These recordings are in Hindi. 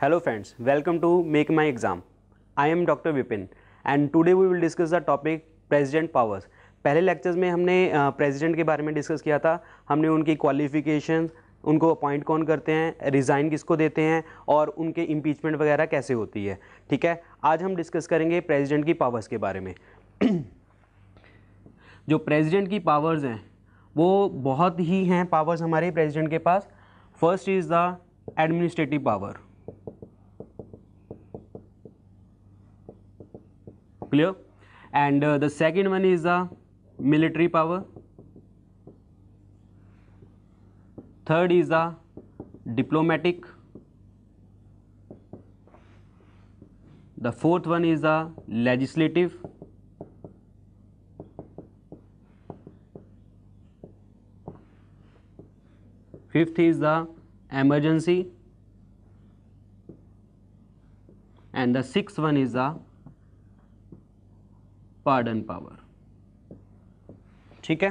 Hello friends, welcome to Make My Exam. I am Dr. Vipin and today we will discuss the topic President Powers. पहले लेक्चर्स में हमने प्रेसिडेंट के बारे में डिस्कस किया था। हमने उनकी क्वालिफिकेशन, उनको अपॉइंट कौन करते हैं, रिज़ाइन किसको देते हैं और उनके इम्पीचमेंट वगैरह कैसे होती है। ठीक है, आज हम डिस्कस करेंगे प्रेसिडेंट की पावर्स के बारे में। जो प्रेसिडेंट की पावर्स हैं वो बहुत ही हैं पावर्स हमारे प्रेसिडेंट के पास। First is the administrative power, clear, and the second one is the military power, third is the diplomatic, the fourth one is the legislative, fifth is the emergency, and the sixth one is the pardon power. ठीक है,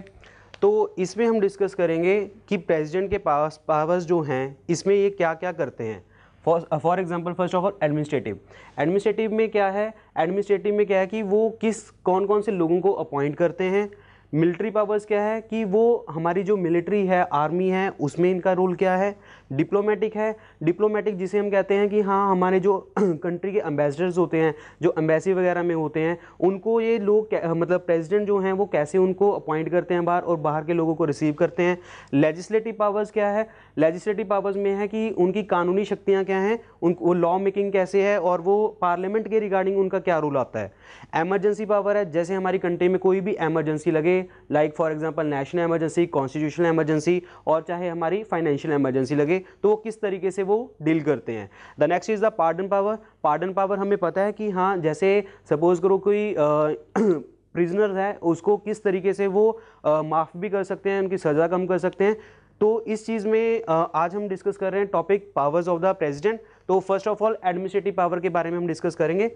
तो इसमें हम डिस्कस करेंगे कि प्रेसिडेंट के पास पावर्स जो हैं इसमें ये क्या क्या करते हैं। For example first of all administrative में क्या है, एडमिनिस्ट्रेटिव में क्या है कि वो कौन कौन से लोगों को अपॉइंट करते हैं। मिलिट्री पावर्स क्या है कि वो हमारी जो मिलिट्री है, आर्मी है, उसमें इनका रोल क्या है। डिप्लोमेटिक है, डिप्लोमेटिक जिसे हम कहते हैं कि हाँ हमारे जो कंट्री के एम्बेसडर्स होते हैं, जो एम्बेसी वगैरह में होते हैं, उनको ये लोग मतलब प्रेसिडेंट जो हैं वो कैसे उनको अपॉइंट करते हैं बाहर और बाहर के लोगों को रिसीव करते हैं। लेजिस्लेटिव पावर्स क्या है, लेजिस्लेटिव पावर्स में है कि उनकी कानूनी शक्तियाँ क्या हैं, वो लॉ मेकिंग कैसे है और वो पार्लियामेंट के रिगार्डिंग उनका क्या रोल आता है। एमरजेंसी पावर है, जैसे हमारी कंट्री में कोई भी एमरजेंसी लगे, like for example national emergency, constitutional emergency और चाहे हमारी फाइनेंशियल इमरजेंसी लगे, तो वो किस तरीके से वो डील करते हैं। The next is the pardon power. Pardon power हमें पता है कि हाँ जैसे सपोज करो कोई प्रिजनर है, उसको किस तरीके से वो माफ़ भी कर सकते हैं, उनकी सज़ा कम कर सकते हैं। तो इस चीज़ में आज हम डिस्कस कर रहे हैं topic powers of the president. तो first of all administrative power के बारे में हम डिस्कस करेंगे।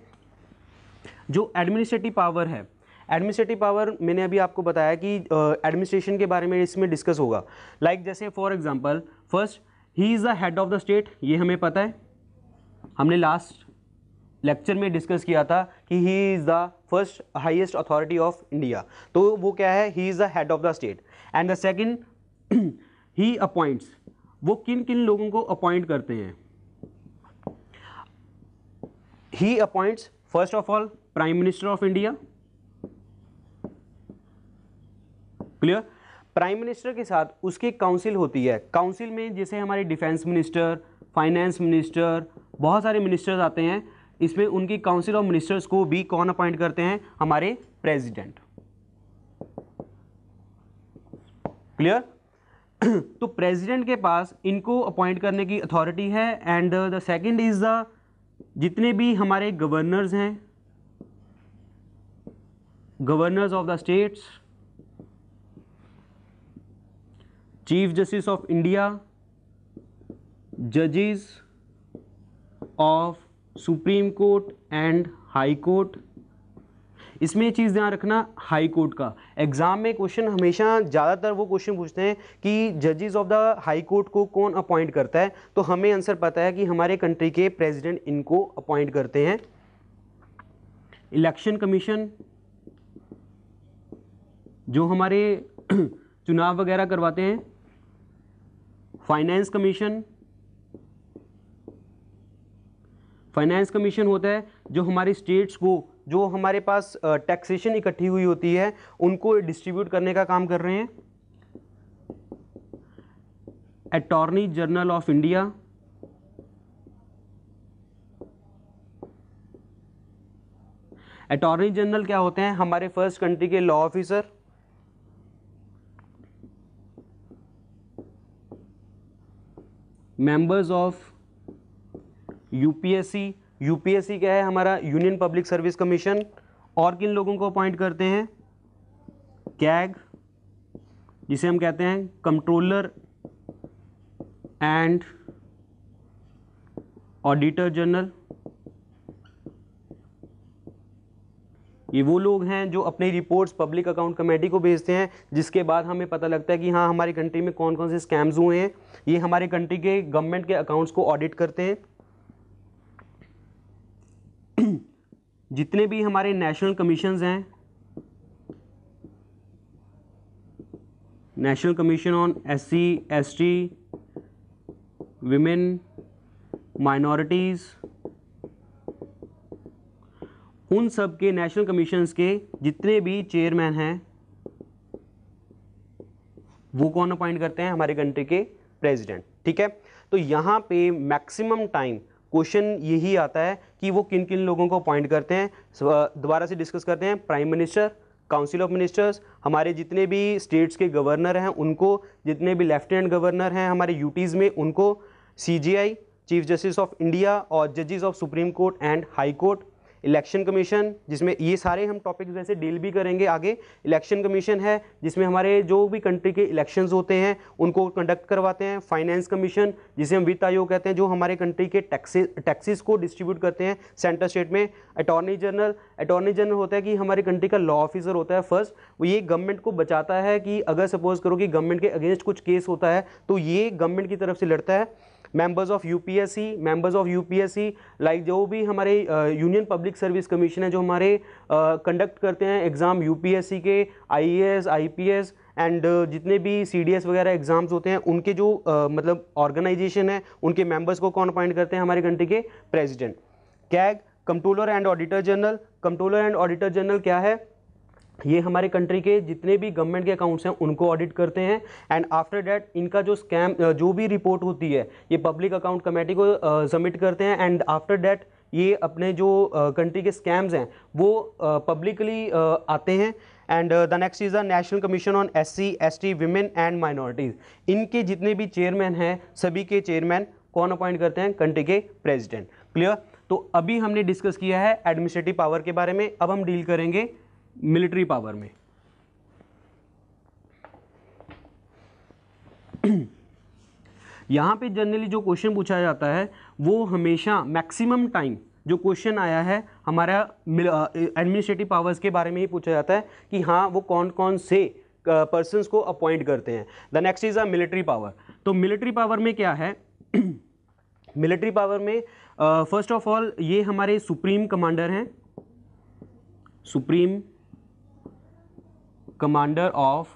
जो एडमिनिस्ट्रेटिव पावर है, एडमिनिस्ट्रेटिव पावर मैंने अभी आपको बताया कि एडमिनिस्ट्रेशन के बारे में इसमें डिस्कस होगा। लाइक जैसे for example first he is the head of the state, ये हमें पता है, हमने लास्ट लेक्चर में डिस्कस किया था कि he is the first highest authority of India. तो वो क्या है, he is the head of the state. And the second he appoints, वो किन किन लोगों को अपॉइंट करते हैं। He appoints first of all prime minister of India, clear. Prime minister के साथ उसकी काउंसिल होती है, काउंसिल में जैसे हमारे डिफेंस मिनिस्टर, फाइनेंस मिनिस्टर, बहुत सारे मिनिस्टर्स आते हैं। इसमें उनकी काउंसिल ऑफ मिनिस्टर्स को भी कौन अपॉइंट करते हैं, हमारे प्रेसिडेंट, क्लियर। तो प्रेसिडेंट के पास इनको अपॉइंट करने की अथॉरिटी है। And the second is the जितने भी हमारे गवर्नर्स हैं, governors of the states, chief justice of India, जजेस of supreme court and high court. इसमें ये चीज़ ध्यान रखना, हाई कोर्ट का एग्जाम में क्वेश्चन हमेशा ज़्यादातर वो क्वेश्चन पूछते हैं कि जजेस ऑफ द हाई कोर्ट को कौन अपॉइंट करता है, तो हमें आंसर पता है कि हमारे कंट्री के प्रेसिडेंट इनको अपॉइंट करते हैं। इलेक्शन कमीशन जो हमारे चुनाव वगैरह करवाते हैं। फाइनेंस कमीशन, फाइनेंस कमीशन होता है जो हमारी स्टेट्स को, जो हमारे पास टैक्सेशन इकट्ठी हुई होती है, उनको डिस्ट्रीब्यूट करने का काम कर रहे हैं। Attorney general of India, attorney general क्या होते हैं, हमारे फर्स्ट कंट्री के law officer. Members of UPSC, UPSC क्या है, हमारा यूनियन पब्लिक सर्विस कमीशन। और किन लोगों को अपॉइंट करते हैं, कैग जिसे हम कहते हैं कंट्रोलर एंड ऑडिटर जनरल। ये वो लोग हैं जो अपनी रिपोर्ट्स पब्लिक अकाउंट कमेटी को भेजते हैं, जिसके बाद हमें पता लगता है कि हाँ हमारी कंट्री में कौन कौन से स्कैम्स हुए हैं। ये हमारे कंट्री के गवर्नमेंट के अकाउंट्स को ऑडिट करते हैं। जितने भी हमारे नेशनल कमीशंस हैं, national commission on SC ST women minorities, उन सब के नेशनल कमीशंस के जितने भी चेयरमैन हैं वो कौन अपॉइंट करते हैं? हमारे कंट्री के प्रेसिडेंट। ठीक है, तो यहाँ पे मैक्सिमम टाइम क्वेश्चन यही आता है कि वो किन किन लोगों को अपॉइंट करते हैं। दोबारा से डिस्कस करते हैं। Prime minister, council of ministers, हमारे जितने भी स्टेट्स के गवर्नर हैं उनको, जितने भी लेफ्टिनेंट गवर्नर हैं हमारे यूटीज़ में उनको, CGI chief justice of India और जजेस of supreme court and high court, election commission जिसमें ये सारे हम टॉपिक्स वैसे डील भी करेंगे आगे। इलेक्शन कमीशन है जिसमें हमारे जो भी कंट्री के इलेक्शंस होते हैं उनको कंडक्ट करवाते हैं। फाइनेंस कमीशन जिसे हम वित्त आयोग कहते हैं, जो हमारे कंट्री के टैक्सेस को डिस्ट्रीब्यूट करते हैं सेंटर स्टेट में। अटॉर्नी जनरल होता है कि हमारी कंट्री का लॉ ऑफिसर होता है फर्स्ट, वो ये गवर्नमेंट को बचाता है कि अगर सपोज करो कि गवर्नमेंट के अगेंस्ट कुछ केस होता है तो ये गवर्नमेंट की तरफ से लड़ता है। मेंबर्स ऑफ यूपीएससी लाइक जो भी हमारे यूनियन पब्लिक सर्विस कमीशन है जो हमारे कंडक्ट करते हैं एग्ज़ाम यूपीएससी के, IAS IPS एंड जितने भी CDS वगैरह एग्जाम्स होते हैं उनके जो मतलब ऑर्गेनाइजेशन है उनके मेंबर्स को कौन अपॉइंट करते हैं? हमारे कंट्री के president. CAG, controller and auditor general क्या है? ये हमारे कंट्री के जितने भी गवर्नमेंट के अकाउंट्स हैं उनको ऑडिट करते हैं। एंड आफ्टर दैट इनका जो जो भी रिपोर्ट होती है ये पब्लिक अकाउंट कमेटी को सबमिट करते हैं। एंड आफ्टर दैट ये अपने जो कंट्री के स्कैम्स हैं वो पब्लिकली आते हैं। And the next is the national commission on SC ST women and minorities. इनके जितने भी चेयरमैन हैं सभी के चेयरमैन कौन अपॉइंट करते हैं? कंट्री के प्रेसिडेंट। क्लियर? तो अभी हमने डिस्कस किया है एडमिनिस्ट्रेटिव पावर के बारे में, अब हम डील करेंगे मिलिट्री पावर में। यहां पे जनरली जो क्वेश्चन पूछा जाता है वो हमेशा मैक्सिमम टाइम जो क्वेश्चन आया है हमारा एडमिनिस्ट्रेटिव पावर्स के बारे में ही पूछा जाता है कि हाँ वो कौन कौन से पर्सन्स को अपॉइंट करते हैं। The next is a military power. तो मिलिट्री पावर में क्या है? मिलिट्री पावर में फर्स्ट ऑफ ऑल ये हमारे सुप्रीम कमांडर हैं, supreme commander of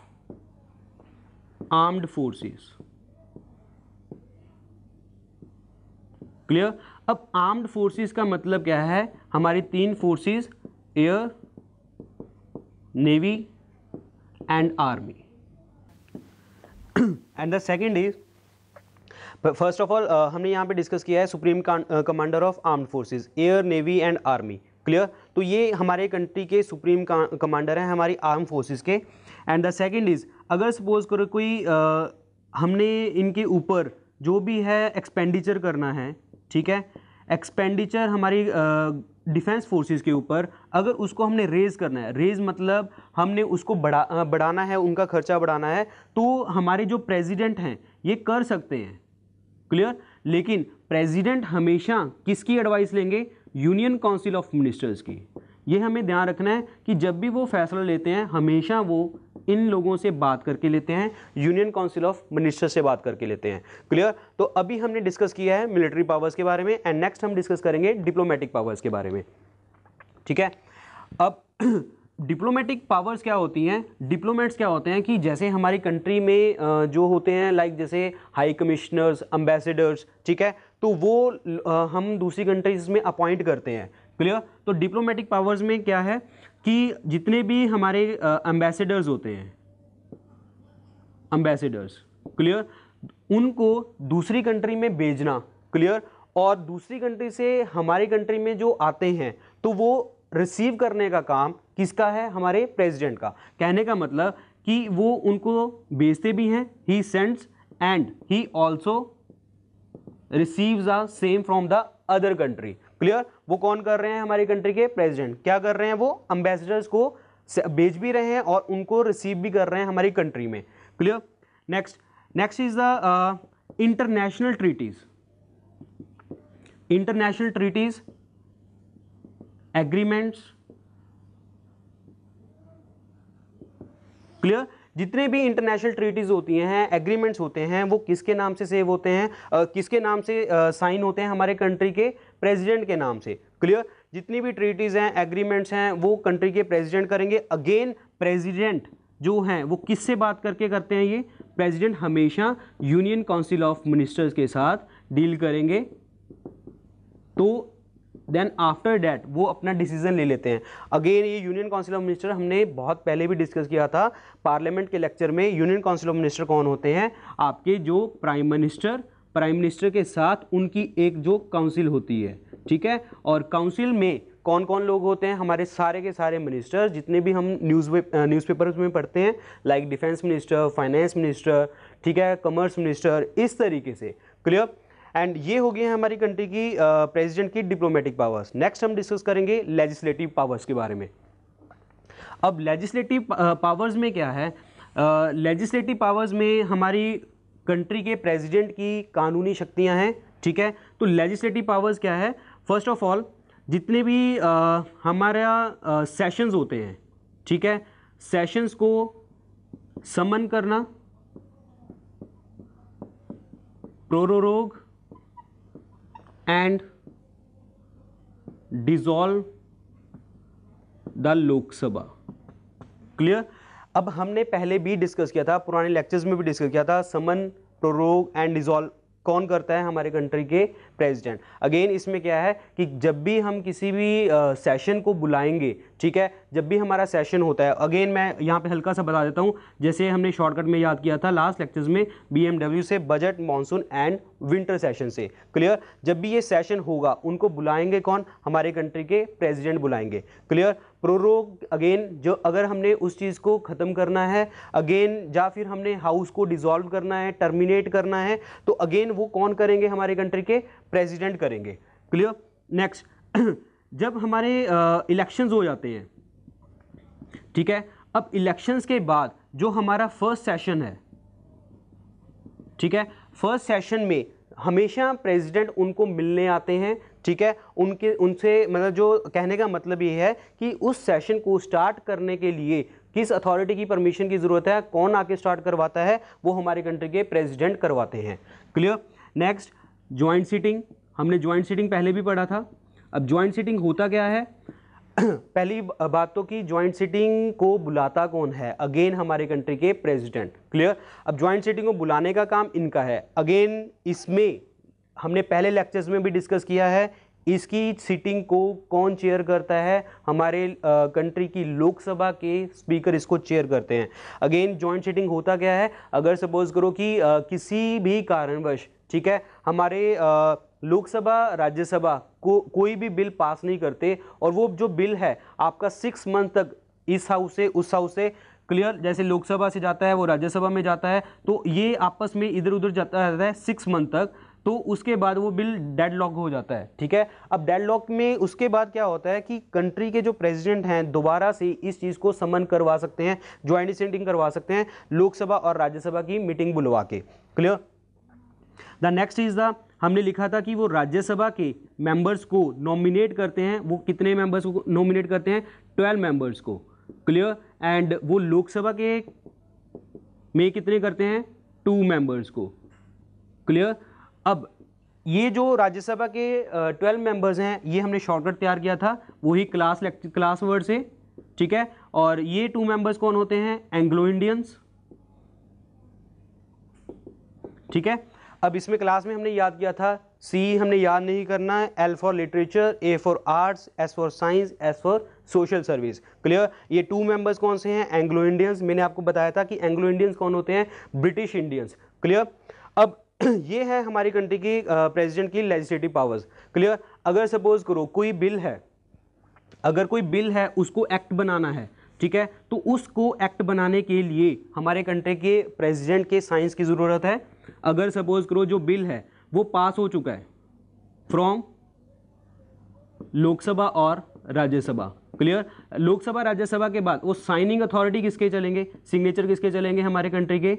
armed forces. Clear? अब आर्म्ड फोर्सेस का मतलब क्या है? हमारी तीन forces, air, navy and army. And the second is, first of all हमने यहाँ पे डिस्कस किया है supreme commander of armed forces, air, navy and army. Clear? तो ये हमारे कंट्री के सुप्रीम कमांडर हैं हमारी आर्म फोर्सेस के। एंड द सेकेंड इज, अगर सपोज करो कोई हमने इनके ऊपर जो भी है एक्सपेंडिचर करना है, ठीक है, एक्सपेंडिचर हमारी डिफेंस फोर्सेस के ऊपर, अगर उसको हमने रेज करना है, रेज मतलब हमने उसको बढ़ाना है, उनका खर्चा बढ़ाना है, तो हमारे जो प्रेसिडेंट हैं ये कर सकते हैं। क्लियर? लेकिन प्रेसिडेंट हमेशा किसकी एडवाइस लेंगे? यूनियन काउंसिल ऑफ मिनिस्टर्स की। ये हमें ध्यान रखना है कि जब भी वो फैसला लेते हैं हमेशा वो इन लोगों से बात करके लेते हैं, यूनियन काउंसिल ऑफ मिनिस्टर्स से बात करके लेते हैं। क्लियर? तो अभी हमने डिस्कस किया है मिलिट्री पावर्स के बारे में एंड नेक्स्ट हम डिस्कस करेंगे डिप्लोमेटिक पावर्स के बारे में। ठीक है? अब डिप्लोमेटिक पावर्स क्या होती हैं? डिप्लोमेट्स क्या होते हैं कि जैसे हमारी कंट्री में जो होते हैं लाइक जैसे हाई कमिश्नर्स, एम्बेसडर्स, ठीक है, तो वो हम दूसरी कंट्रीज में अपॉइंट करते हैं। क्लियर? तो डिप्लोमेटिक पावर्स में क्या है कि जितने भी हमारे एम्बेसडर्स होते हैं, एम्बेसडर्स, क्लियर, उनको दूसरी कंट्री में भेजना, क्लियर, और दूसरी कंट्री से हमारी कंट्री में जो आते हैं तो वो रिसीव करने का काम किसका है? हमारे प्रेसिडेंट का। कहने का मतलब कि वो उनको भेजते भी हैं, he sends and he also receives the same from the other country. Clear? वो कौन कर रहे हैं? हमारी कंट्री के प्रेसिडेंट क्या कर रहे हैं? वो एम्बेसडर्स को भेज भी रहे हैं और उनको रिसीव भी कर रहे हैं हमारी कंट्री में। Clear? Next is the international treaties. International treaties, agreements. Clear? जितने भी इंटरनेशनल ट्रीटीज होती हैं, एग्रीमेंट्स होते हैं, वो किसके नाम से सेव होते हैं? किसके नाम से साइन होते हैं? हमारे कंट्री के प्रेसिडेंट के नाम से। क्लियर? जितनी भी ट्रीटीज़ हैं, एग्रीमेंट्स हैं, वो कंट्री के प्रेसिडेंट करेंगे। अगेन प्रेसिडेंट जो हैं वो किससे बात करके करते हैं? ये प्रेसिडेंट हमेशा यूनियन काउंसिल ऑफ मिनिस्टर्स के साथ डील करेंगे, तो देन आफ्टर डैट वो अपना डिसीजन ले लेते हैं। अगेन ये यूनियन काउंसिल ऑफ मिनिस्टर हमने बहुत पहले भी डिस्कस किया था पार्लियामेंट के लेक्चर में। यूनियन काउंसिल ऑफ मिनिस्टर कौन होते हैं? आपके जो प्राइम मिनिस्टर के साथ उनकी एक जो काउंसिल होती है, ठीक है। और काउंसिल में कौन कौन लोग होते हैं? हमारे सारे के सारे मिनिस्टर, जितने भी हम न्यूज़पेपर्स में पढ़ते हैं, like defence minister, finance minister, ठीक है, कॉमर्स मिनिस्टर, इस तरीके से। क्लियर? एंड ये हो गई है हमारी कंट्री की प्रेसिडेंट की डिप्लोमेटिक पावर्स। नेक्स्ट हम डिस्कस करेंगे लेजिस्लेटिव पावर्स के बारे में। अब लेजिस्लेटिव पावर्स में क्या है? लेजिस्लेटिव पावर्स में हमारी कंट्री के प्रेसिडेंट की कानूनी शक्तियां हैं, ठीक है। तो लेजिस्लेटिव पावर्स क्या है? फर्स्ट ऑफ ऑल जितने भी हमारा सेशंस होते हैं, ठीक है, सेशंस को समन करना, prorogue and dissolve the Lok Sabha. Clear? अब हमने पहले भी डिस्कस किया था, पुराने लेक्चर्स में भी डिस्कस किया था, समन, प्रोरोग एंड डिसॉल्व कौन करता है? हमारे कंट्री के प्रेसिडेंट। अगेन इसमें क्या है कि जब भी हम किसी भी सेशन को बुलाएंगे, ठीक है, जब भी हमारा सेशन होता है, अगेन मैं यहाँ पे हल्का सा बता देता हूँ, जैसे हमने शॉर्टकट में याद किया था लास्ट लेक्चर्स में, BMW से, budget, monsoon and winter session से। क्लियर? जब भी ये सेशन होगा उनको बुलाएंगे कौन? हमारे कंट्री के प्रेसिडेंट बुलाएंगे। क्लियर? प्रोरोग अगेन, जो अगर हमने उस चीज़ को ख़त्म करना है अगेन, या फिर हमने हाउस को डिसॉल्व करना है, टर्मिनेट करना है, तो अगेन वो कौन करेंगे? हमारे कंट्री के प्रेसिडेंट करेंगे। क्लियर? नेक्स्ट, जब हमारे इलेक्शंस हो जाते हैं, ठीक है, अब इलेक्शंस के बाद जो हमारा फर्स्ट सेशन है, ठीक है, फर्स्ट सेशन में हमेशा प्रेसिडेंट उनको मिलने आते हैं, ठीक है, उनसे मतलब जो कहने का मतलब ये है कि उस सेशन को स्टार्ट करने के लिए किस अथॉरिटी की परमिशन की ज़रूरत है, कौन आके स्टार्ट करवाता है? वो हमारे कंट्री के प्रेसिडेंट करवाते हैं। क्लियर? Next, joint sitting. हमने ज्वाइंट सीटिंग पहले भी पढ़ा था। अब ज्वाइंट सीटिंग होता क्या है? पहली बात तो कि ज्वाइंट सीटिंग को बुलाता कौन है? अगेन हमारे कंट्री के प्रेसिडेंट। क्लियर? अब ज्वाइंट सीटिंग को बुलाने का काम इनका है। अगेन इसमें हमने पहले लेक्चर्स में भी डिस्कस किया है, इसकी सीटिंग को कौन चेयर करता है? हमारे कंट्री की लोकसभा के स्पीकर इसको चेयर करते हैं। अगेन ज्वाइंट सीटिंग होता क्या है? अगर सपोज करो कि किसी भी कारणवश, ठीक है, हमारे लोकसभा राज्यसभा को कोई भी बिल पास नहीं करते और वो जो बिल है आपका 6 मंथ तक इस हाउस से उस हाउस से, क्लियर, जैसे लोकसभा से जाता है वो राज्यसभा में जाता है, तो ये आपस में इधर उधर जाता रहता है 6 मंथ तक, तो उसके बाद वो बिल डेडलॉक हो जाता है। ठीक है, अब डेडलॉक में उसके बाद क्या होता है कि कंट्री के जो प्रेसिडेंट हैं दोबारा से इस चीज़ को समन करवा सकते हैं, ज्वाइंट सीटिंग करवा सकते हैं लोकसभा और राज्यसभा की मीटिंग बुलवा के। Clear? The next is the, हमने लिखा था कि वो राज्यसभा के मेंबर्स को नॉमिनेट करते हैं। वो कितने मेंबर्स को नॉमिनेट करते हैं? 12 मेंबर्स को। क्लियर? एंड वो लोकसभा के में कितने करते हैं? 2 मेंबर्स को। क्लियर? अब ये जो राज्यसभा के 12 मेंबर्स हैं, ये हमने शॉर्टकट तैयार किया था वही क्लास वर्ड से। ठीक है, और ये 2 मेंबर्स कौन होते हैं? Anglo Indians. ठीक है, अब इसमें क्लास में हमने याद किया था, सी हमने याद नहीं करना है, L for literature, A for arts, S for science, S for social service. Clear? ये 2 मेंबर्स कौन से हैं? Anglo Indians. मैंने आपको बताया था कि एंग्लो इंडियंस कौन होते हैं? British Indians. क्लियर? अब ये है हमारी कंट्री की प्रेसिडेंट की लेजिस्लेटिव पावर्स। क्लियर? अगर सपोज करो कोई बिल है, अगर कोई बिल है उसको एक्ट बनाना है, ठीक है, तो उसको एक्ट बनाने के लिए हमारे कंट्री के प्रेसिडेंट के साइंस की ज़रूरत है। अगर सपोज करो जो बिल है वो पास हो चुका है फ्रॉम लोकसभा और राज्यसभा। क्लियर? लोकसभा राज्यसभा के बाद वो साइनिंग अथॉरिटी किसके चलेंगे? सिग्नेचर किसके चलेंगे? हमारे कंट्री के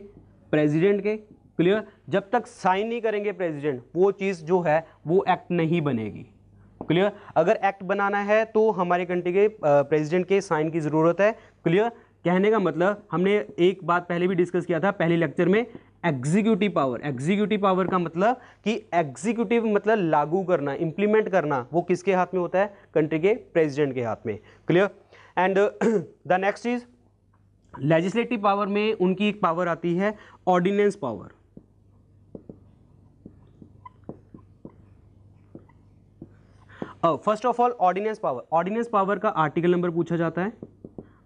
प्रेसिडेंट के। क्लियर? जब तक साइन नहीं करेंगे प्रेसिडेंट, वो चीज़ जो है वो एक्ट नहीं बनेगी। क्लियर? अगर एक्ट बनाना है तो हमारे कंट्री के प्रेसिडेंट के साइन की ज़रूरत है। क्लियर? कहने का मतलब हमने एक बात पहले भी डिस्कस किया था पहले लेक्चर में, एग्जीक्यूटिव पावर, एग्जीक्यूटिव पावर का मतलब कि एग्जीक्यूटिव मतलब लागू करना, इंप्लीमेंट करना, वो किसके हाथ में होता है? कंट्री के प्रेसिडेंट के हाथ में। Clear? And the next is legislative power में उनकी एक पावर आती है ordinance power. First of all ordinance power, ordinance power का आर्टिकल नंबर पूछा जाता है,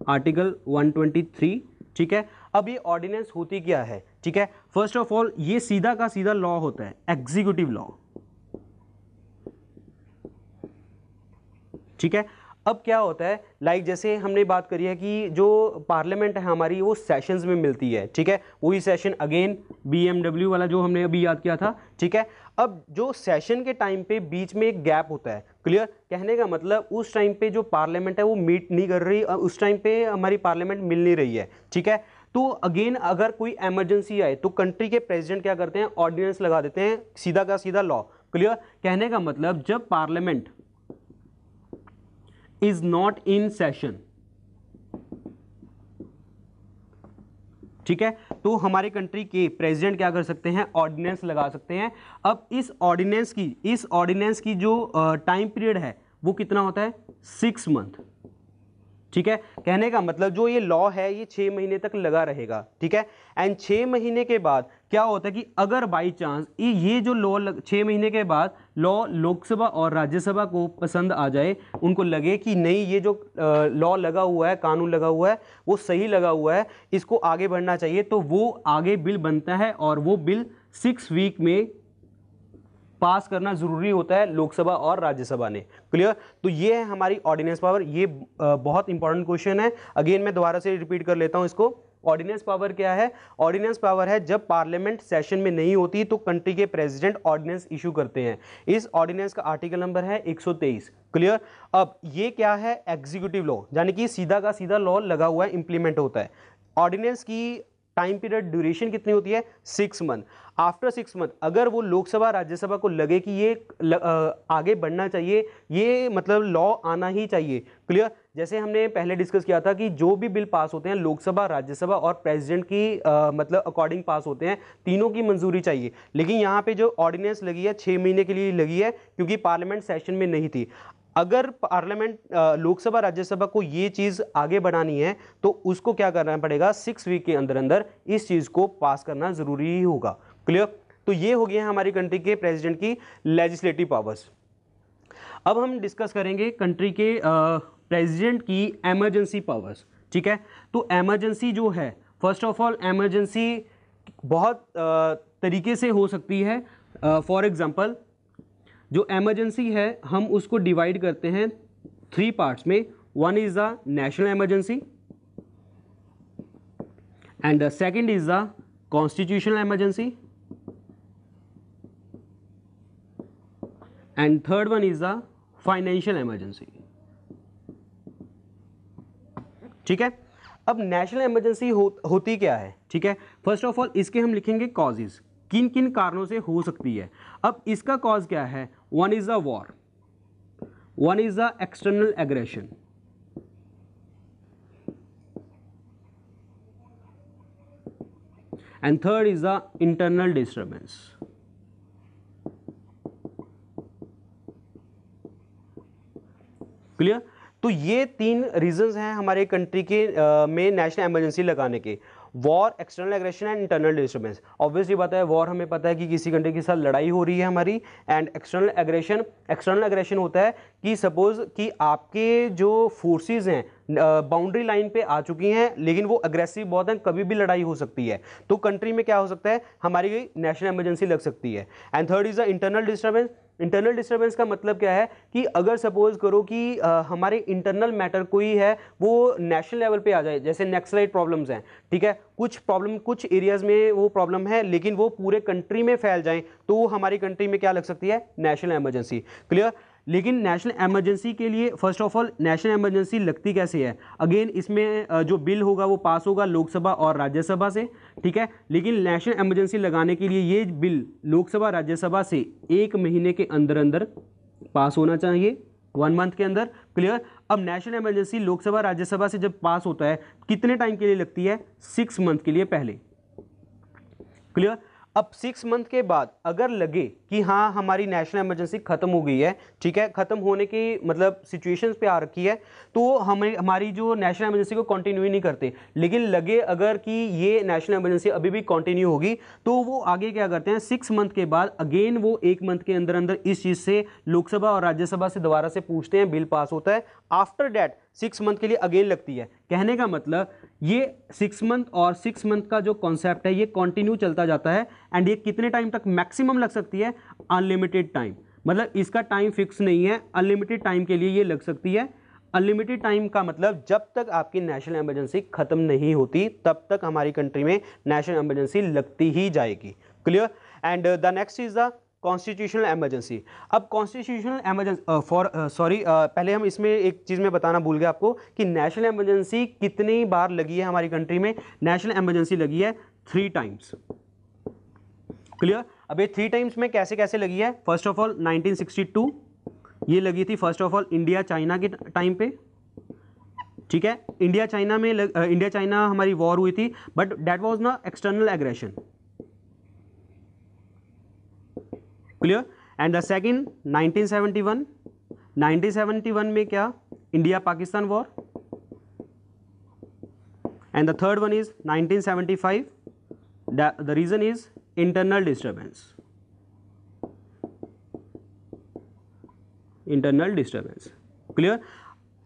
आर्टिकल 123। ठीक है, अब ये ऑर्डिनेंस होती क्या है? ठीक है, फर्स्ट ऑफ ऑल ये सीधा का सीधा लॉ होता है, एग्जीक्यूटिव लॉ। ठीक है, अब क्या होता है, लाइक जैसे हमने बात करी है कि जो पार्लियामेंट है हमारी वो सेशंस में मिलती है। ठीक है, वही सेशन अगेन BMW वाला जो हमने अभी याद किया था। ठीक है, अब जो सेशन के टाइम पे बीच में एक गैप होता है, क्लियर? कहने का मतलब उस टाइम पे जो पार्लियामेंट है वो मीट नहीं कर रही, उस टाइम पे हमारी पार्लियामेंट मिल नहीं रही है। ठीक है, तो अगेन अगर कोई इमरजेंसी आए तो कंट्री के प्रेसिडेंट क्या करते हैं? ऑर्डिनेंस लगा देते हैं, सीधा का सीधा लॉ। क्लियर? कहने का मतलब जब parliament is not in session, ठीक है, तो हमारे कंट्री के प्रेसिडेंट क्या कर सकते हैं? ऑर्डिनेंस लगा सकते हैं। अब इस ऑर्डिनेंस की जो टाइम पीरियड है वो कितना होता है? 6 मंथ। ठीक है, कहने का मतलब जो ये लॉ है ये 6 महीने तक लगा रहेगा। ठीक है, एंड 6 महीने के बाद क्या होता है कि अगर बाई चांस ये जो लॉ 6 महीने के बाद लॉ लोकसभा और राज्यसभा को पसंद आ जाए, उनको लगे कि नहीं ये जो लॉ लगा हुआ है, कानून लगा हुआ है वो सही लगा हुआ है, इसको आगे बढ़ना चाहिए, तो वो आगे बिल बनता है और वो बिल 6 वीक में पास करना जरूरी होता है लोकसभा और राज्यसभा ने। क्लियर? तो ये है हमारी ऑर्डिनेंस पावर। ये बहुत इंपॉर्टेंट क्वेश्चन है, अगेन मैं दोबारा से रिपीट कर लेता हूं इसको। ऑर्डिनेंस पावर क्या है? ऑर्डिनेंस पावर है जब पार्लियामेंट सेशन में नहीं होती तो कंट्री के प्रेसिडेंट ऑर्डिनेंस इशू करते हैं। इस ऑर्डिनेंस का आर्टिकल नंबर है 123। क्लियर? अब ये क्या है? एग्जीक्यूटिव लॉ, यानी कि सीधा का सीधा लॉ लगा हुआ है, इंप्लीमेंट होता है। ऑर्डिनेंस की टाइम पीरियड ड्यूरेशन कितनी होती है? 6 मंथ। आफ्टर 6 मंथ अगर वो लोकसभा राज्यसभा को लगे कि ये आगे बढ़ना चाहिए, ये मतलब लॉ आना ही चाहिए। क्लियर? जैसे हमने पहले डिस्कस किया था कि जो भी बिल पास होते हैं लोकसभा, राज्यसभा और प्रेसिडेंट की मतलब अकॉर्डिंग पास होते हैं, तीनों की मंजूरी चाहिए। लेकिन यहाँ पे जो ऑर्डिनेंस लगी है 6 महीने के लिए लगी है क्योंकि पार्लियामेंट सेशन में नहीं थी। अगर पार्लियामेंट लोकसभा राज्यसभा को ये चीज आगे बढ़ानी है तो उसको क्या करना पड़ेगा? 6 वीक के अंदर अंदर इस चीज को पास करना जरूरी ही होगा। क्लियर? तो ये हो गया हमारी कंट्री के प्रेसिडेंट की लेजिस्लेटिव पावर्स। अब हम डिस्कस करेंगे कंट्री के प्रेसिडेंट की इमरजेंसी पावर्स। ठीक है, तो इमरजेंसी जो है, फर्स्ट ऑफ ऑल इमरजेंसी बहुत तरीके से हो सकती है। फॉर एग्जांपल जो इमरजेंसी है हम उसको डिवाइड करते हैं 3 पार्ट्स में। One is the national emergency and the second is the constitutional emergency and third one is the financial emergency. ठीक है, अब नेशनल इमरजेंसी होती क्या है? ठीक है, फर्स्ट ऑफ ऑल इसके हम लिखेंगे कॉजेज, किन किन कारणों से हो सकती है। अब इसका कॉज क्या है? One is the war, one is the external aggression, and third is the internal disturbance. Clear? तो ये 3 रीजंस हैं हमारे कंट्री के में नेशनल इमरजेंसी लगाने के। War, external aggression and internal disturbance. Obviously बात है, वॉर हमें पता है कि किसी कंट्री के साथ लड़ाई हो रही है हमारी, एंड एक्सटर्नल एग्रेशन होता है कि सपोज कि आपके जो फोर्सेस हैं बाउंड्री लाइन पे आ चुकी हैं लेकिन वो अग्रेसिव बहुत हैं, कभी भी लड़ाई हो सकती है, तो कंट्री में क्या हो सकता है? हमारी नेशनल इमरजेंसी लग सकती है। And third is the internal disturbance. Internal disturbance का मतलब क्या है कि अगर सपोज करो कि हमारे इंटरनल मैटर कोई है वो नेशनल लेवल पे आ जाए, जैसे नक्सलाइट प्रॉब्लम्स हैं, ठीक है, कुछ प्रॉब्लम कुछ एरियाज में वो प्रॉब्लम है लेकिन वो पूरे कंट्री में फैल जाएं तो वो हमारी कंट्री में क्या लग सकती है? National emergency. क्लियर? लेकिन नेशनल इमरजेंसी के लिए first of all national emergency लगती कैसे है? अगेन इसमें जो बिल होगा वो पास होगा लोकसभा और राज्यसभा से। ठीक है, लेकिन नेशनल इमरजेंसी लगाने के लिए ये बिल लोकसभा राज्यसभा से 1 महीने के अंदर अंदर पास होना चाहिए, 1 मंथ के अंदर। क्लियर? अब नेशनल इमरजेंसी लोकसभा राज्यसभा से जब पास होता है कितने टाइम के लिए लगती है? 6 मंथ के लिए पहले। क्लियर। अब 6 मंथ के बाद अगर लगे कि हाँ हमारी नेशनल इमरजेंसी खत्म हो गई है, ठीक है, खत्म होने की मतलब सिचुएशंस पे आ रखी है, तो हमारी जो नेशनल इमरजेंसी को कंटिन्यू ही नहीं करते, लेकिन लगे अगर कि ये नेशनल इमरजेंसी अभी भी कंटिन्यू होगी, तो वो आगे क्या करते हैं, 6 मंथ के बाद अगेन वो 1 मंथ के अंदर अंदर इस चीज़ से लोकसभा और राज्यसभा से दोबारा से पूछते हैं, बिल पास होता है। आफ्टर दैट 6 मंथ के लिए अगेन लगती है। कहने का मतलब ये 6 मंथ और 6 मंथ का जो कॉन्सेप्ट है ये कंटिन्यू चलता जाता है। एंड ये कितने टाइम तक मैक्सिमम लग सकती है, अनलिमिटेड टाइम, मतलब इसका टाइम फिक्स नहीं है, अनलिमिटेड टाइम के लिए ये लग सकती है। अनलिमिटेड टाइम का मतलब जब तक आपकी नेशनल इमरजेंसी खत्म नहीं होती तब तक हमारी कंट्री में नेशनल इमरजेंसी लगती ही जाएगी। Clear. And the next is the constitutional emergency. अब कॉन्स्टिट्यूशनल इमरजेंसी पहले हम इसमें एक चीज़ मैं बताना भूल गया आपको कि नेशनल इमरजेंसी कितनी बार लगी है हमारी कंट्री में। नेशनल इमरजेंसी लगी है 3 टाइम्स। क्लियर। अब ये 3 टाइम्स में कैसे कैसे लगी है, फर्स्ट ऑफ ऑल 1962 ये लगी थी first of all India China के टाइम पे, ठीक है। इंडिया चाइना हमारी वॉर हुई थी, बट दैट वाज ना external aggression. Clear. And the second 1971 में क्या, India Pakistan war. And the third one is 1975, the reason is internal disturbance. Clear.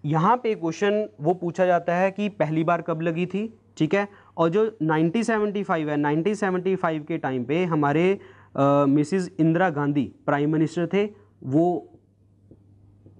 यहां पे क्वेश्चन वो पूछा जाता है कि पहली बार कब लगी थी, ठीक है। और जो 1975 है, 1975 के टाइम पे हमारे Mrs Indira Gandhi prime minister थे। वो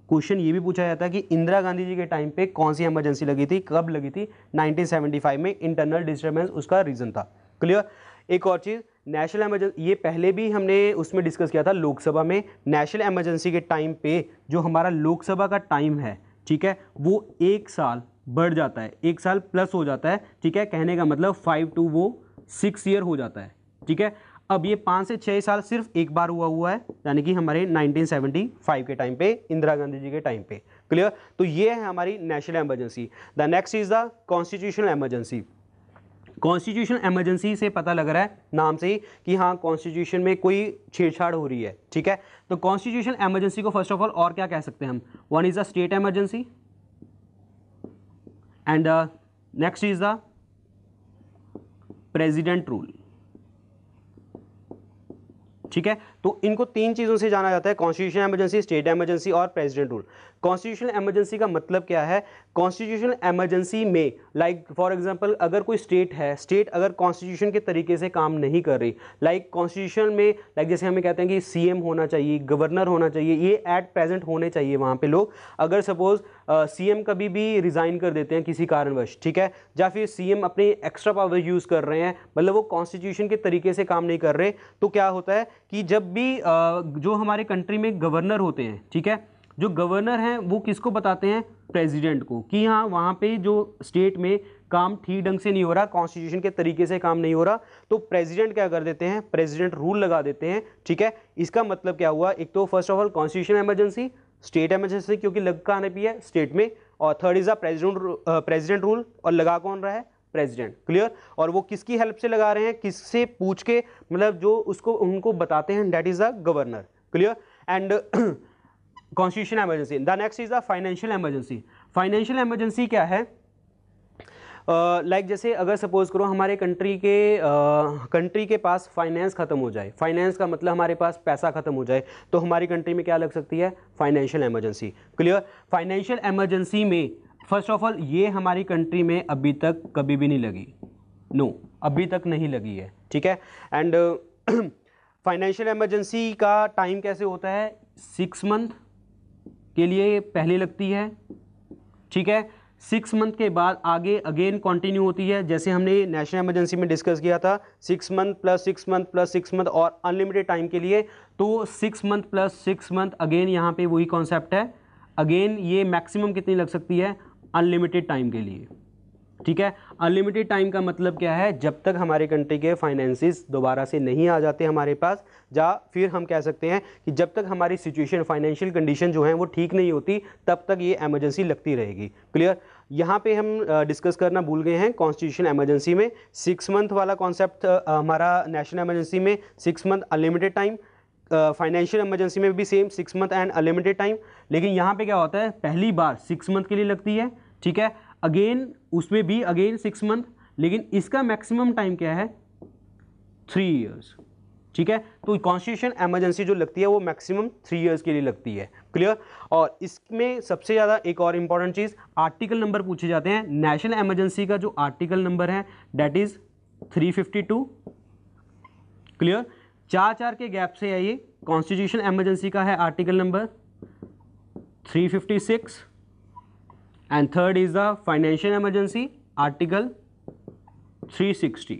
क्वेश्चन ये भी पूछा जाता है कि इंदिरा गांधी जी के टाइम पे कौन सी इमरजेंसी लगी थी, कब लगी थी, 1975 में। इंटरनल डिस्टर्बेंस उसका रीजन था। क्लियर। एक और चीज़, नेशनल इमरजेंसी, ये पहले भी हमने उसमें डिस्कस किया था लोकसभा में। नेशनल इमरजेंसी के टाइम पे जो हमारा लोकसभा का टाइम है, ठीक है, वो 1 साल बढ़ जाता है, 1 साल प्लस हो जाता है, ठीक है। कहने का मतलब 5 to वो 6 ईयर हो जाता है, ठीक है। अब ये 5 से 6 साल सिर्फ एक बार हुआ है, यानी कि हमारे 1975 के टाइम पे, इंदिरा गांधी जी के टाइम पे। क्लियर। तो ये है हमारी national emergency. The next is the constitutional emergency. Constitutional emergency से पता लग रहा है नाम से ही कि हाँ कॉन्स्टिट्यूशन में कोई छेड़छाड़ हो रही है, ठीक है। तो कॉन्स्टिट्यूशनल इमरजेंसी को फर्स्ट ऑफ ऑल और क्या कह सकते हैं हम, one is the state emergency and next is the president rule, ठीक है। तो इनको 3 चीज़ों से जाना जाता है, कॉन्स्टिट्यूशनल इमरजेंसी, स्टेट इमरजेंसी और प्रेसिडेंट रूल। कॉन्स्टिट्यूशनल इमरजेंसी का मतलब क्या है, कॉन्स्टिट्यूशनल इमरजेंसी में लाइक फॉर एग्जांपल अगर कोई स्टेट है, स्टेट अगर कॉन्स्टिट्यूशन के तरीके से काम नहीं कर रही, लाइक कॉन्स्टिट्यूशन में लाइक जैसे हमें कहते हैं कि सीएम होना चाहिए, गवर्नर होना चाहिए, ये एट प्रेजेंट होने चाहिए वहाँ पे लोग। अगर सपोज सीएम कभी भी रिज़ाइन कर देते हैं किसी कारणवश, ठीक है, या फिर सीएम अपने एक्स्ट्रा पावर यूज़ कर रहे हैं, मतलब वो कॉन्स्टिट्यूशन के तरीके से काम नहीं कर रहे, तो क्या होता है कि जब भी जो हमारे कंट्री में गवर्नर होते हैं, ठीक है, जो गवर्नर हैं वो किसको बताते हैं, प्रेसिडेंट को, कि हाँ वहाँ पे जो स्टेट में काम ठीक ढंग से नहीं हो रहा, कॉन्स्टिट्यूशन के तरीके से काम नहीं हो रहा, तो प्रेसिडेंट क्या कर देते हैं, प्रेसिडेंट रूल लगा देते हैं, ठीक है। इसका मतलब क्या हुआ, एक तो first of all constitutional emergency, state emergency क्योंकि लग कहाँ पे है, स्टेट में, और third is the president rule, और लगा कौन रहा है, प्रेसिडेंट। क्लियर। और वो किसकी हेल्प से लगा रहे हैं, किससे पूछ के, मतलब जो उसको उनको बताते हैं, that is the governor. Clear. And constitutional emergency. The next is the financial emergency. Financial emergency क्या है, लाइक जैसे अगर सपोज करो हमारे कंट्री के पास फाइनेंस खत्म हो जाए, फाइनेंस का मतलब हमारे पास पैसा खत्म हो जाए, तो हमारी कंट्री में क्या लग सकती है, financial emergency. Clear. Financial emergency में फर्स्ट ऑफ ऑल ये हमारी कंट्री में अभी तक कभी भी नहीं लगी, नो अभी तक नहीं लगी है, ठीक है। एंड फाइनेंशियल इमरजेंसी का टाइम कैसे होता है, 6 मंथ के लिए पहले लगती है, ठीक है। 6 मंथ के बाद आगे अगेन कंटिन्यू होती है, जैसे हमने नेशनल इमरजेंसी में डिस्कस किया था, 6 month plus 6 month plus 6 month और अनलिमिटेड टाइम के लिए, तो 6 मंथ प्लस 6 मंथ अगेन यहाँ पे वही कॉन्सेप्ट है। अगेन ये मैक्सिमम कितनी लग सकती है, अनलिमिटेड टाइम के लिए, ठीक है। अनलिमिटेड टाइम का मतलब क्या है, जब तक हमारे कंट्री के फाइनेंसिस दोबारा से नहीं आ जाते हमारे पास, या फिर हम कह सकते हैं कि जब तक हमारी सिचुएशन फाइनेंशियल कंडीशन जो है वो ठीक नहीं होती तब तक ये इमरजेंसी लगती रहेगी। क्लियर। यहाँ पे हम डिस्कस करना भूल गए हैं कॉन्स्टिट्यूशन इमरजेंसी में 6 मंथ वाला कॉन्सेप्ट हमारा नेशनल इमरजेंसी में 6 month unlimited time, financial emergency में भी same 6 month and unlimited time. लेकिन यहाँ पे क्या होता है, पहली बार 6 मंथ के लिए लगती है, ठीक है, अगेन उसमें भी अगेन 6 मंथ, लेकिन इसका मैक्सिमम टाइम क्या है 3 इयर्स, ठीक है। तो कॉन्स्टिट्यूशन इमरजेंसी जो लगती है वो मैक्सिमम 3 इयर्स के लिए लगती है। क्लियर। और इसमें सबसे ज़्यादा एक और इंपॉर्टेंट चीज़, आर्टिकल नंबर पूछे जाते हैं। नेशनल इमरजेंसी का जो आर्टिकल नंबर है दैट इज 352। क्लियर। 4 के गैप से है ये। कॉन्स्टिट्यूशन इमरजेंसी का है article number 356 and third is the financial emergency article 360।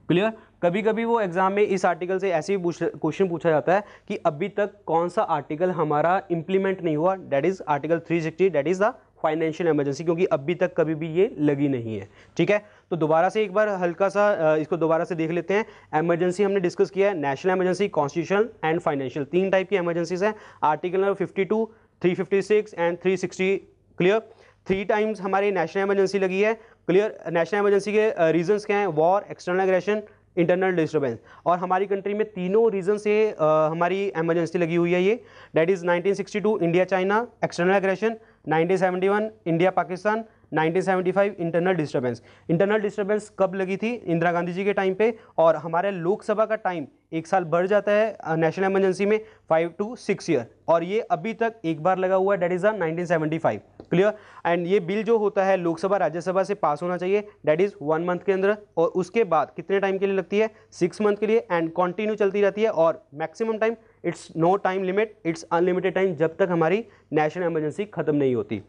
Clear. कभी कभी वो एग्जाम में इस आर्टिकल से ऐसे ही क्वेश्चन पूछा जाता है कि अभी तक कौन सा आर्टिकल हमारा इंप्लीमेंट नहीं हुआ, that is article 360, that is the financial emergency, क्योंकि अभी तक कभी भी ये लगी नहीं है। ठीक है। तो दोबारा से एक बार हल्का सा इसको दोबारा से देख लेते हैं। इमरजेंसी हमने डिस्कस किया है, national emergency, constitutional and financial, 3 type की इमरजेंसीज हैं। Article number 52, 356 and 360। Clear. 3 times हमारी नेशनल इमरजेंसी लगी है। क्लियर। नेशनल इमरजेंसी के रीजंस क्या हैं, war, external aggression, internal disturbance. और हमारी कंट्री में तीनों रीजन से हमारी इमरजेंसी लगी हुई है ये, that is 1962 India China external aggression, 1971 India Pakistan, 1975 internal disturbance. Internal disturbance कब लगी थी, इंदिरा गांधी जी के टाइम पे। और हमारे लोकसभा का टाइम 1 साल बढ़ जाता है नेशनल इमरजेंसी में 5 to 6 ईयर, और ये अभी तक एक बार लगा हुआ है, दैट इज 1975। क्लियर। एंड ये बिल जो होता है लोकसभा राज्यसभा से पास होना चाहिए, दैट इज 1 मंथ के अंदर, और उसके बाद कितने टाइम के लिए लगती है, 6 मंथ के लिए, एंड कंटिन्यू चलती रहती है। और maximum time it's no time limit, it's unlimited time, जब तक हमारी नेशनल इमरजेंसी खत्म नहीं होती।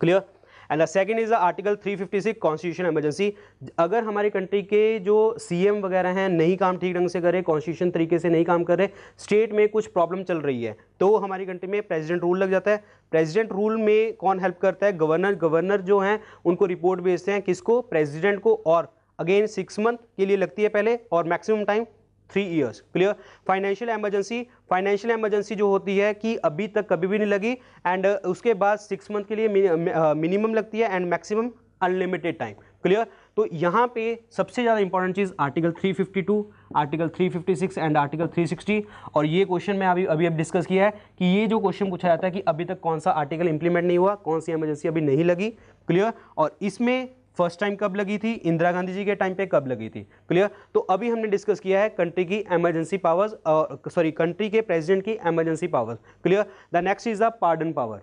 Clear. And the second is the article 356 constitution emergency. अगर हमारी कंट्री के जो सीएम वगैरह हैं नहीं काम ठीक ढंग से कर रहे, कॉन्स्टिट्यूशन तरीके से नहीं काम कर रहे, स्टेट में कुछ प्रॉब्लम चल रही है, तो हमारी कंट्री में प्रेसिडेंट रूल लग जाता है। प्रेसिडेंट रूल में कौन हेल्प करता है, गवर्नर। गवर्नर जो हैं उनको रिपोर्ट भेजते हैं, किसको, प्रेसिडेंट को, और अगेन 6 मंथ के लिए लगती है पहले, और maximum time 3 years. Clear. Financial emergency, financial emergency जो होती है कि अभी तक कभी भी नहीं लगी, एंड उसके बाद 6 मंथ के लिए मिनिमम लगती है, and maximum unlimited time. Clear. तो यहाँ पे सबसे ज़्यादा important cheese article 352, article 356 and article 360। और ये क्वेश्चन में अभी डिस्कस किया है कि ये जो क्वेश्चन पूछा जाता है कि अभी तक कौन सा आर्टिकल इंप्लीमेंट नहीं हुआ, कौन सी इमरजेंसी अभी नहीं लगी। क्लियर। और इसमें फर्स्ट टाइम कब लगी थी, इंदिरा गांधी जी के टाइम पे कब लगी थी। क्लियर। तो अभी हमने डिस्कस किया है कंट्री की इमरजेंसी पावर्स, सॉरी कंट्री के प्रेसिडेंट की emergency powers. Clear. The next is the pardon power.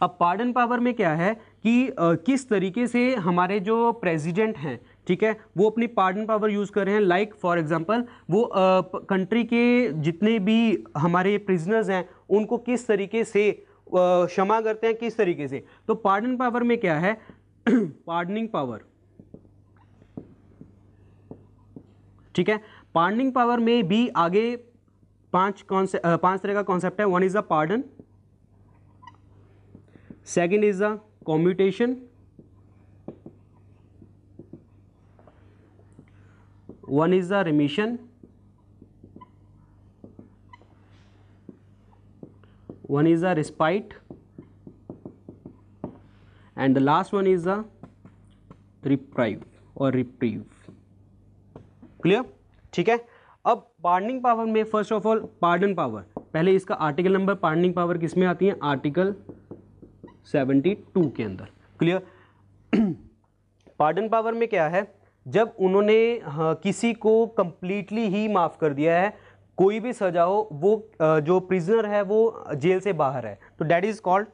अब पार्डन पावर में क्या है कि किस तरीके से हमारे जो प्रेसिडेंट हैं, ठीक है, वो अपनी पार्डन पावर यूज कर रहे हैं। लाइक फॉर एग्जांपल वो कंट्री के जितने भी हमारे प्रिजनर्स हैं उनको किस तरीके से क्षमा करते हैं, किस तरीके से। तो पार्डन पावर में क्या है, पार्डनिंग पावर, ठीक है। पार्डनिंग पावर में भी आगे 5 तरह का कॉन्सेप्ट है। 1 is the pardon, second is the commutation, 1 is the remission, 1 is the respite, and the last one is the reprieve or reprieve. Clear. ठीक है। अब पार्डनिंग पावर में first of all pardon power, पहले इसका आर्टिकल नंबर, पार्डनिंग पावर किस में आती है, आर्टिकल 72 के अंदर। क्लियर। पार्डन पावर में क्या है, जब उन्होंने किसी को कंप्लीटली ही माफ कर दिया है, कोई भी सजा हो, वो जो प्रिजनर है वो जेल से बाहर है, तो that is called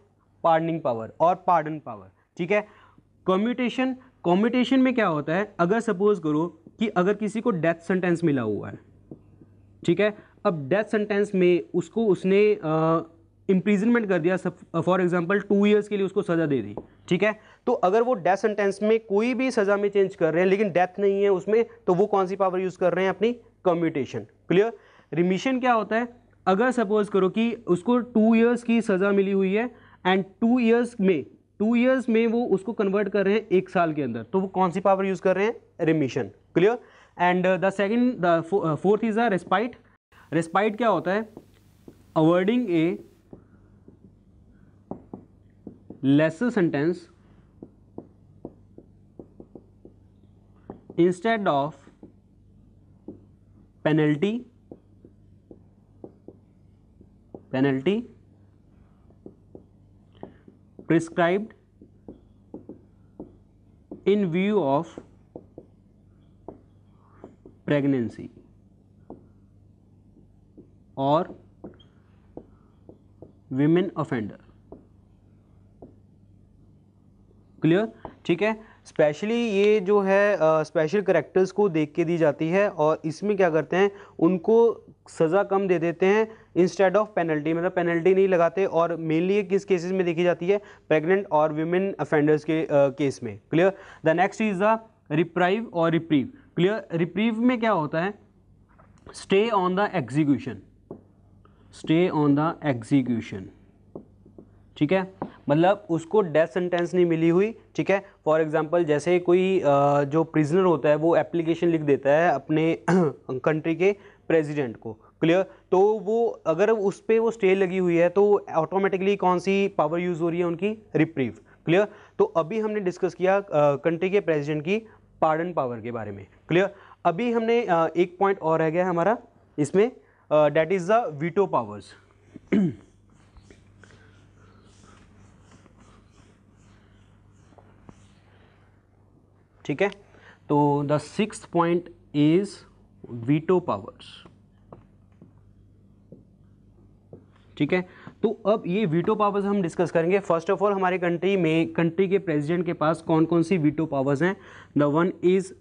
pardoning power और पार्डन पावर। ठीक है। कम्यूटेशन, कम्यूटेशन में क्या होता है, अगर सपोज करो कि अगर किसी को डेथ सेंटेंस मिला हुआ है, ठीक है, अब डेथ सेंटेंस में उसको उसने इम्प्रिजनमेंट कर दिया, फॉर एग्जांपल 2 इयर्स के लिए उसको सजा दे दी, ठीक है, तो अगर वो डेथ सेंटेंस में कोई भी सजा में चेंज कर रहे हैं लेकिन डेथ नहीं है उसमें, तो वो कौन सी पावर यूज कर रहे हैं, अपनी कम्यूटेशन। क्लियर। रिमिशन क्या होता है, अगर सपोज करो कि उसको 2 इयर्स की सजा मिली हुई है एंड 2 इयर्स में 2 ईयर्स में वो उसको कन्वर्ट कर रहे हैं 1 साल के अंदर, तो वो कौन सी पावर यूज़ कर रहे हैं? Remission. Clear. And the fourth is a respite. Respite क्या होता है? Avoiding A laser sentence instead of penalty prescribed in view of pregnancy or women offender। Clear? ठीक है। स्पेशली ये जो है स्पेशल करेक्टर्स को देख के दी जाती है और इसमें क्या करते हैं, उनको सज़ा कम दे देते हैं इंस्टेड ऑफ पेनल्टी, मतलब पेनल्टी नहीं लगाते। और मेनली ये किस केसेस में देखी जाती है? प्रेग्नेंट और विमेन अफेंडर्स के केस में। Clear. The next is the reprieve और रिप्रीव। क्लियर। रिप्रीव में क्या होता है? Stay on the execution, stay on the execution. ठीक है, मतलब उसको डेथ सेंटेंस नहीं मिली हुई। ठीक है, फॉर एग्जांपल जैसे कोई जो प्रिजनर होता है वो एप्लीकेशन लिख देता है अपने कंट्री के प्रेसिडेंट को। क्लियर। तो वो अगर उस पर वो स्टे लगी हुई है तो ऑटोमेटिकली कौन सी पावर यूज़ हो रही है? उनकी रिप्रीव। क्लियर। तो अभी हमने डिस्कस किया कंट्री के प्रेसिडेंट की पार्डन पावर के बारे में। क्लियर। अभी हमने एक पॉइंट और रह गया हमारा इसमें, that is the veto powers. ठीक है, तो the 6th point is veto powers. ठीक है, तो अब ये वीटो पावर्स हम डिस्कस करेंगे। फर्स्ट ऑफ ऑल हमारे कंट्री में कंट्री के प्रेसिडेंट के पास कौन कौन सी वीटो पावर्स हैं? The one is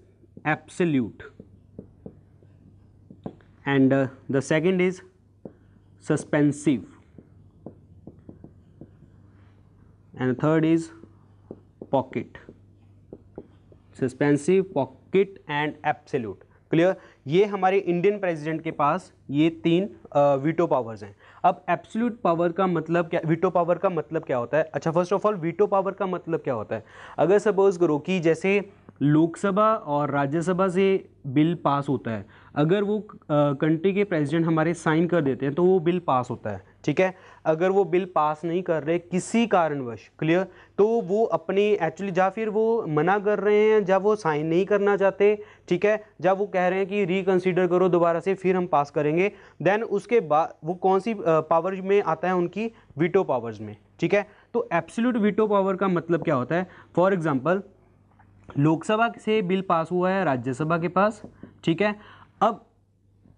absolute and the second is suspensive and third is pocket. Suspensive, pocket and absolute. Clear. ये हमारे इंडियन प्रेसिडेंट के पास ये 3 वीटो पावर्स हैं। अब एब्सोल्यूट पावर का मतलब क्या, वीटो पावर का मतलब क्या होता है? अच्छा, first of all veto power का मतलब क्या होता है? अगर सपोज करो कि जैसे लोकसभा और राज्यसभा से बिल पास होता है, अगर वो कंट्री के प्रेसिडेंट हमारे साइन कर देते हैं तो वो बिल पास होता है। ठीक है, अगर वो बिल पास नहीं कर रहे किसी कारणवश, क्लियर, तो वो अपनी एक्चुअली या फिर वो मना कर रहे हैं, जब वो साइन नहीं करना चाहते, ठीक है, जब वो कह रहे हैं कि रिकंसीडर करो दोबारा से फिर हम पास करेंगे, देन उसके बाद वो कौन सी पावर में आता है? उनकी वीटो पावर्स में। ठीक है, तो एब्सोल्यूट वीटो पावर का मतलब क्या होता है? फॉर एग्जांपल लोकसभा से बिल पास हुआ है राज्यसभा के पास, ठीक है, अब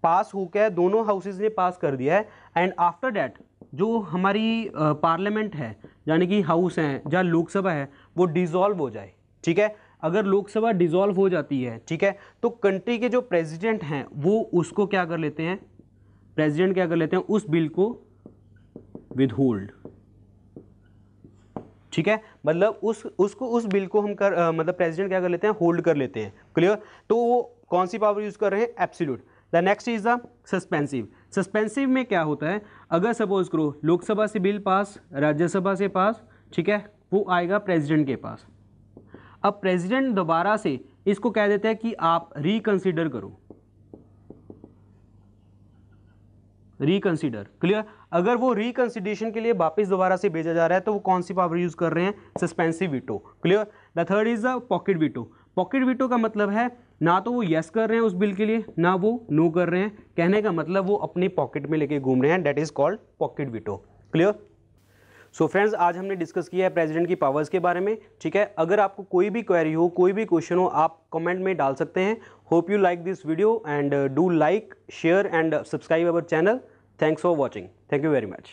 पास हो गया, दोनों हाउसेज ने पास कर दिया है, एंड आफ्टर दैट जो हमारी पार्लियामेंट है यानी कि हाउस है जहाँ लोकसभा है वो डिसॉल्व हो जाए। ठीक है, अगर लोकसभा डिसॉल्व हो जाती है, ठीक है, तो कंट्री के जो प्रेसिडेंट हैं वो उसको क्या कर लेते हैं? प्रेसिडेंट क्या कर लेते हैं? उस बिल को विदहोल्ड। ठीक है, मतलब उस बिल को हम मतलब प्रेसिडेंट क्या कर लेते हैं? होल्ड कर लेते हैं। क्लियर। तो वो कौन सी पावर यूज कर रहे हैं? Absolute. The next is the suspensive. Suspensive में क्या होता है? अगर सपोज करो लोकसभा से बिल पास, राज्यसभा से पास, ठीक है, वो आएगा प्रेसिडेंट के पास। अब प्रेसिडेंट दोबारा से इसको कह देते हैं कि आप रिकंसीडर करो, रिकंसीडर। क्लियर। अगर वो रिकंसिडरेशन के लिए वापस दोबारा से भेजा जा रहा है तो वो कौन सी पावर यूज कर रहे हैं? Suspensive veto. Clear. The third is the pocket veto. Pocket veto का मतलब है ना तो वो यस कर रहे हैं उस बिल के लिए, ना वो नो कर रहे हैं, कहने का मतलब वो अपने पॉकेट में लेके घूम रहे हैं, that is called pocket veto. Clear. So friends, आज हमने डिस्कस किया है प्रेसिडेंट की पावर्स के बारे में। ठीक है, अगर आपको कोई भी क्वेरी हो, कोई भी क्वेश्चन हो, आप कमेंट में डाल सकते हैं। Hope you like this video and do like, share and subscribe our channel. Thanks for watching. Thank you very much.